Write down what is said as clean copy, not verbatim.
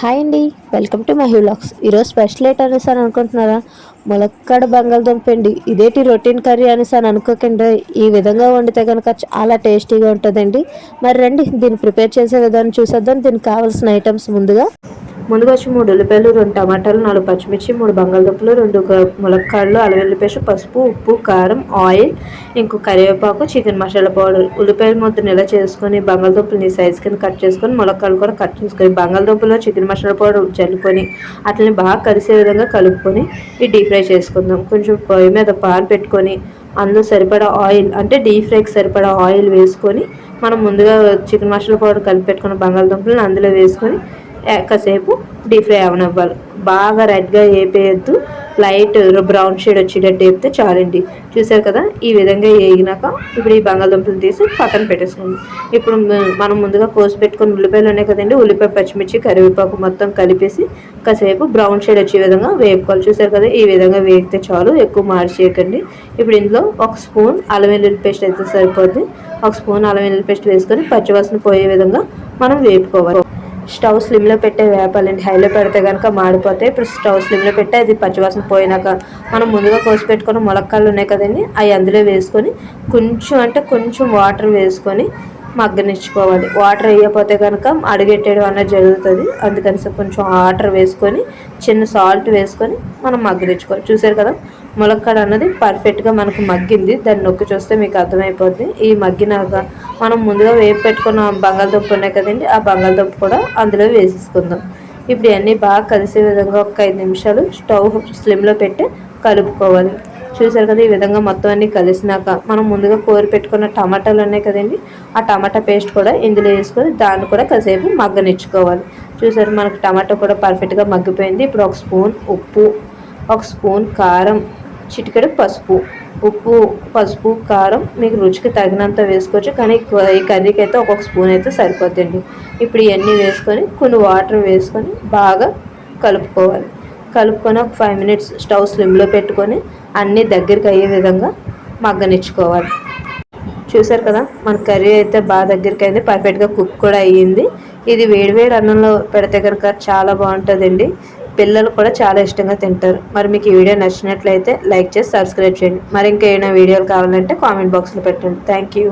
Hi అండి, welcome to my vlogs. ఈరోజు special ఏంటి అనేసి అని అనుకుంటున్నారా? ములక్కాడ బంగాళదుంప అండి. ఇదేంటి రొటీన్ కర్రీ అనేసి అని అనుకోకండి. ఈ విధంగా వండితే కనుక చాలా టేస్టీగా ఉంటుందండి. మరి రండి, దీన్ని ప్రిపేర్ చేసే విధానం చూసేద్దాం. దీనికి కావాల్సిన ఐటమ్స్ ముందుగా వచ్చి 3 ఉల్లిపాయలు, 2 టమాటాలు, 4 పచ్చిమిర్చి, 3 బంగాళదుంపలు, 2 ములక్కాడలు, అల్లం వెల్లుల్లి పేస్ట్, పసుపు, ఉప్పు, కారం, ఆయిల్, ఇంకో కరివేపాకు, చికెన్ మసాలా పౌడర్. ఉల్లిపాయల ముద్దను ఇలా చేసుకొని బంగాళదుంపలని సైజ్ కింద కట్ చేసుకొని ములక్కాడలు కూడా కట్ చేసుకొని బంగాళదుంపలో చికెన్ మసాలా పౌడర్ చల్లుకొని అట్లని బాగా కలిసే విధంగా కలుపుకొని ఈ డీప్ ఫ్రై చేసుకుందాం. కొంచెం పొయ్యి మీద పాన్ పెట్టుకొని అందులో సరిపడా ఆయిల్, అంటే డీప్ ఫ్రైకి సరిపడా ఆయిల్ వేసుకొని మనం ముందుగా చికెన్ మసాలా పౌడర్ కలిపి పెట్టుకున్న బంగాళదుంపలను అందులో వేసుకొని కాసేపు డీప్ ఫ్రై అవనివ్వాలి. బాగా రెడ్గా వేపేయద్దు, లైట్ బ్రౌన్ షేడ్ వచ్చేటట్టు వేపితే చాలండి. చూసారు కదా, ఈ విధంగా వేగినాక ఇప్పుడు ఈ బంగాళదుంపలు తీసి పక్కన పెట్టేసుకోండి. ఇప్పుడు మనం ముందుగా కోసి పెట్టుకుని ఉల్లిపాయలు ఉన్నాయి కదండి, ఉల్లిపాయ, పచ్చిమిర్చి, కరివేపాకు మొత్తం కలిపేసి కాసేపు బ్రౌన్ షేడ్ వచ్చే విధంగా వేపుకోవాలి. చూసారు కదా, ఈ విధంగా వేగితే చాలు, ఎక్కువ మార్చేయకండి. ఇప్పుడు ఇందులో 1 స్పూన్ అల్లం వెల్లుల్లి పేస్ట్ అయితే సరిపోద్ది. 1 స్పూన్ అల్లం వెల్లుల్లి పేస్ట్ వేసుకొని పచ్చివాసన పోయే విధంగా మనం వేపుకోవాలి. స్టవ్ స్లిమ్లో పెట్టే వేపాలండి, హైలో పెడితే కనుక మాడిపోతే. ఇప్పుడు స్టవ్ స్లిమ్లో పెట్టి అది పచ్చివాసన పోయినాక మనం ముందుగా కోసి పెట్టుకున్న ములక్కాడలు ఉన్నాయి కదండి, అవి అందులో వేసుకొని కొంచెం వాటర్ వేసుకొని మగ్గనిచ్చుకోవాలి. వాటర్ వేయకపోతే కనుక అడుగెట్టేయడం అనేది జరుగుతుంది. అందుకని కొంచెం వాటర్ వేసుకొని చిన్న సాల్ట్ వేసుకొని మనం మగ్గనిచ్చుకోవాలి. చూసారు కదా, ములక్కాడ అన్నది పర్ఫెక్ట్గా మనకు మగ్గింది. దాన్ని నొక్కి చూస్తే మీకు అర్థమైపోద్ది. ఈ మగ్గినాక మనం ముందుగా వేపు పెట్టుకున్న బంగాళదుంప ఉన్నాయి కదండి, ఆ బంగాళదుంప కూడా అందులో వేసేసుకుందాం. ఇప్పుడు ఇవన్నీ బాగా కలిసే విధంగా ఒక 5 నిమిషాలు స్టవ్ స్లిమ్లో పెట్టి కలుపుకోవాలి. చూసారు కదా, ఈ విధంగా మొత్తం అన్నీ కలిసినాక మనం ముందుగా కోరి పెట్టుకున్న టమాటాలు ఉన్నాయి కదండి, ఆ టమాటా పేస్ట్ కూడా ఇందులో వేసుకొని దాన్ని కూడా కాసేపు మగ్గనిచ్చుకోవాలి. చూసారు, మనకు టమాటా కూడా పర్ఫెక్ట్గా మగ్గిపోయింది. ఇప్పుడు 1 స్పూన్ ఉప్పు, 1 స్పూన్ కారం, చిటికెడు పసుపు. ఉప్పు, పసుపు, కారం మీకు రుచికి తగినంత వేసుకోవచ్చు, కానీ ఈ కర్రీకి అయితే 1 స్పూన్ అయితే సరిపోద్దండి. ఇప్పుడు ఇవన్నీ వేసుకొని కొన్ని వాటర్ వేసుకొని బాగా కలుపుకోవాలి. కలుపుకొని ఒక 5 మినిట్స్ స్టవ్ స్లిమ్లో పెట్టుకొని అన్నీ దగ్గరికి అయ్యే విధంగా మగ్గనిచ్చుకోవాలి. చూసారు కదా, మన కర్రీ అయితే బాగా దగ్గరికి అయింది, పర్ఫెక్ట్గా కుక్ కూడా అయ్యింది. ఇది వేడివేడి అన్నంలో పెడితే కనుక చాలా బాగుంటుందండి. పిల్లలు కూడా చాలా ఇష్టంగా తింటారు. మరి మీకు ఈ వీడియో నచ్చినట్లయితే లైక్ చేసి సబ్స్క్రైబ్ చేయండి. మరి ఇంకా ఏమైనా వీడియోలు కావాలంటే కామెంట్ బాక్స్లో పెట్టండి. Thank you.